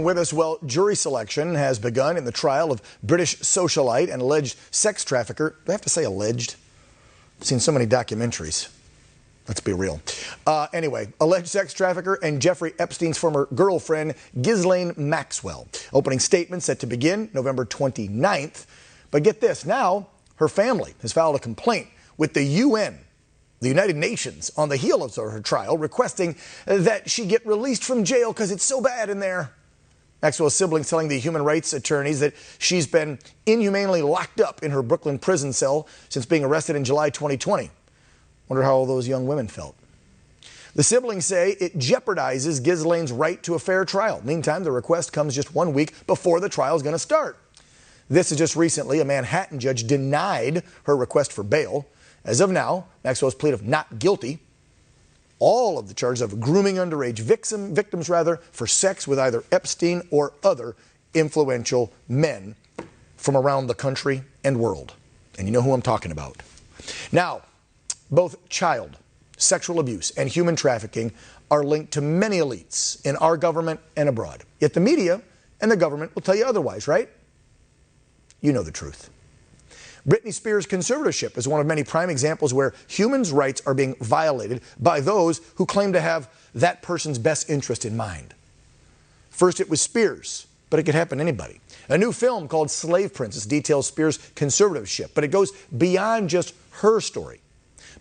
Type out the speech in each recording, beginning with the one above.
With us, well, jury selection has begun in the trial of British socialite and alleged sex trafficker. Do I have to say alleged? I've seen so many documentaries. Let's be real. Anyway, alleged sex trafficker and Jeffrey Epstein's former girlfriend, Ghislaine Maxwell. Opening statement set to begin November 29th. But get this, now her family has filed a complaint with the UN, the United Nations, on the heels of her trial, requesting that she get released from jail because it's so bad in there. Maxwell's siblings telling the human rights attorneys that she's been inhumanely locked up in her Brooklyn prison cell since being arrested in July 2020. Wonder how all those young women felt. The siblings say it jeopardizes Ghislaine's right to a fair trial. Meantime, the request comes just 1 week before the trial is going to start. This is just recently, a Manhattan judge denied her request for bail. As of now, Maxwell's plea of not guilty. All of the charges of grooming underage victims for sex with either Epstein or other influential men from around the country and world. And you know who I'm talking about. Now, both child sexual abuse and human trafficking are linked to many elites in our government and abroad. Yet the media and the government will tell you otherwise, right? You know the truth. Britney Spears' conservatorship is one of many prime examples where human rights are being violated by those who claim to have that person's best interest in mind. First it was Spears, but it could happen to anybody. A new film called Slave Princess details Spears' conservatorship, but it goes beyond just her story,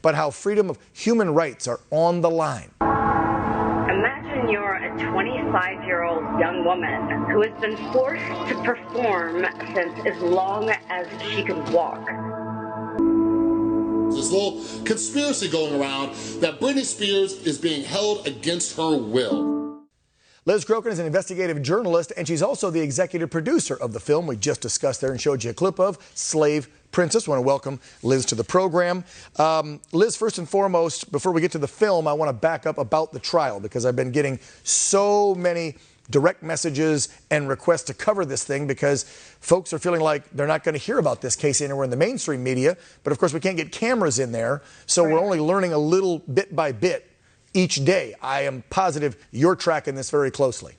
but how freedom of human rights are on the line. Imagine you're a 25-year-old young woman who has been forced to perform since as long as she can walk. There's a little conspiracy going around that Britney Spears is being held against her will. Lizz Crokin is an investigative journalist, and she's also the executive producer of the film we just discussed there and showed you a clip of, Slave Princess. I want to welcome Liz to the program. Liz, first and foremost, before we get to the film, I want to back up about the trial because I've been getting so many direct messages and requests to cover this thing because folks are feeling like they're not going to hear about this case anywhere in the mainstream media. But of course, we can't get cameras in there, so we're only learning a little bit by bit each day. I am positive you're tracking this very closely.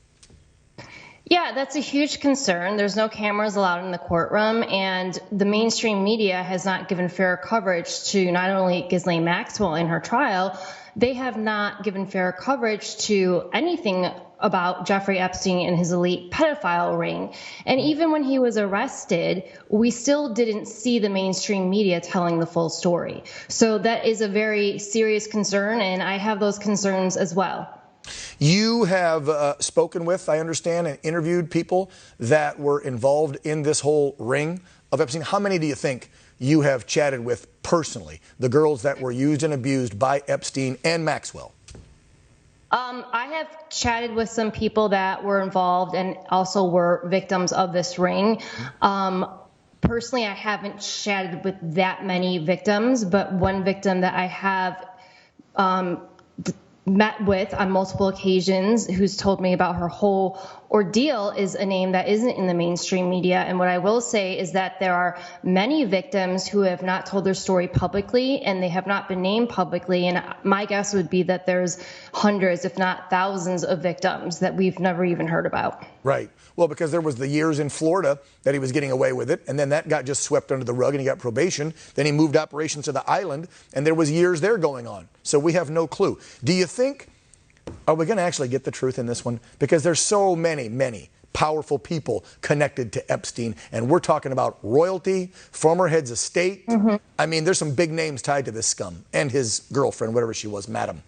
Yeah, that's a huge concern. There's no cameras allowed in the courtroom, and the mainstream media has not given fair coverage to not only Ghislaine Maxwell in her trial, they have not given fair coverage to anything about Jeffrey Epstein and his elite pedophile ring. And even when he was arrested, we still didn't see the mainstream media telling the full story. So that is a very serious concern, and I have those concerns as well. You have spoken with, I understand, and interviewed people that were involved in this whole ring of Epstein. How many do you think you have chatted with personally, the girls that were used and abused by Epstein and Maxwell? I have chatted with some people that were involved and also were victims of this ring. Personally, I haven't chatted with that many victims, but one victim that I have met with on multiple occasions who's told me about her whole ordeal is a name that isn't in the mainstream media. And what I will say is that there are many victims who have not told their story publicly, and they have not been named publicly. And my guess would be that there's hundreds, if not thousands, of victims that we've never even heard about. Right. Well, because there was the years in Florida that he was getting away with it, and then that got just swept under the rug and he got probation. Then he moved operations to the island, and there was years there going on. So we have no clue. Do you think, are we going to actually get the truth in this one? Because there's so many powerful people connected to Epstein, and we're talking about royalty, former heads of state. I mean, there's some big names tied to this scum and his girlfriend, whatever she was, madam.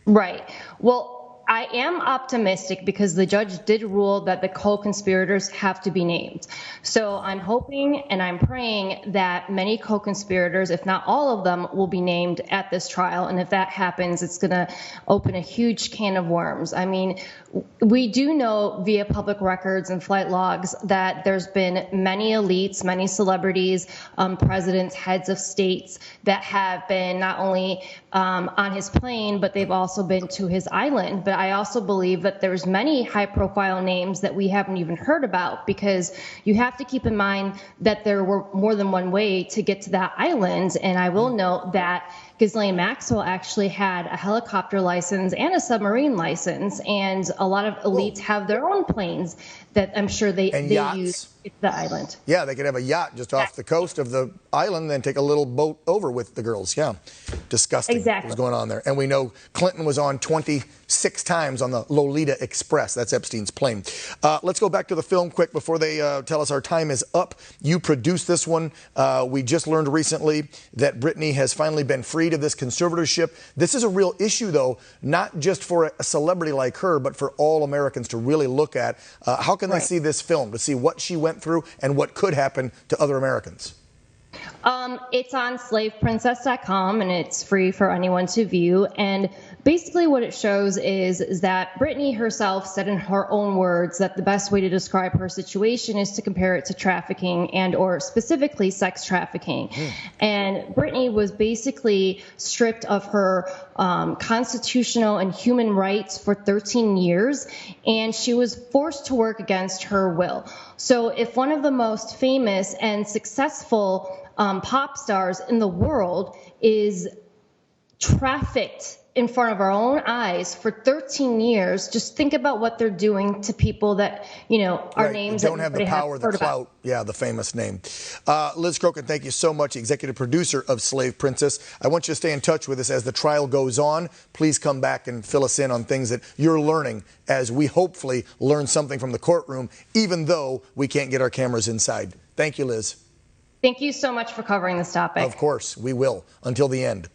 Right. Well, I am optimistic because the judge did rule that the co-conspirators have to be named. So I'm hoping and I'm praying that many co-conspirators, if not all of them, will be named at this trial. And if that happens, it's going to open a huge can of worms. I mean, we do know via public records and flight logs that there's been many elites, many celebrities, presidents, heads of states that have been not only on his plane, but they've also been to his island. But I also believe that there's many high-profile names that we haven't even heard about, because you have to keep in mind that there were more than one way to get to that island. And I will note that Ghislaine Maxwell actually had a helicopter license and a submarine license, and a lot of elites have their own planes that I'm sure they use at the island. Yeah, they could have a yacht just off the coast of the island, then take a little boat over with the girls. Yeah, disgusting. Exactly. What's going on there? And we know Clinton was on 26 times on the Lolita Express. That's Epstein's plane. Let's go back to the film quick before they tell us our time is up. You produced this one. We just learned recently that Britney has finally been freed of this conservatorship. This is a real issue, though, not just for a celebrity like her, but for all Americans to really look at. How can they see this film, to see what she went through and what could happen to other Americans? It's on slaveprincess.com, and it's free for anyone to view. And basically what it shows is that Britney herself said in her own words that the best way to describe her situation is to compare it to trafficking and or specifically sex trafficking. And Britney was basically stripped of her constitutional and human rights for 13 years, and she was forced to work against her will. So if one of the most famous and successful pop stars in the world is trafficked in front of our own eyes for 13 years, just think about what they're doing to people that, you know, are names don't that have the power, the clout. Yeah, the famous name. Lizz Crokin, thank you so much, executive producer of Slave Princess. I want you to stay in touch with us as the trial goes on. Please come back and fill us in on things that you're learning as we hopefully learn something from the courtroom, even though we can't get our cameras inside. Thank you, Liz. Thank you so much for covering this topic. Of course, we will, until the end.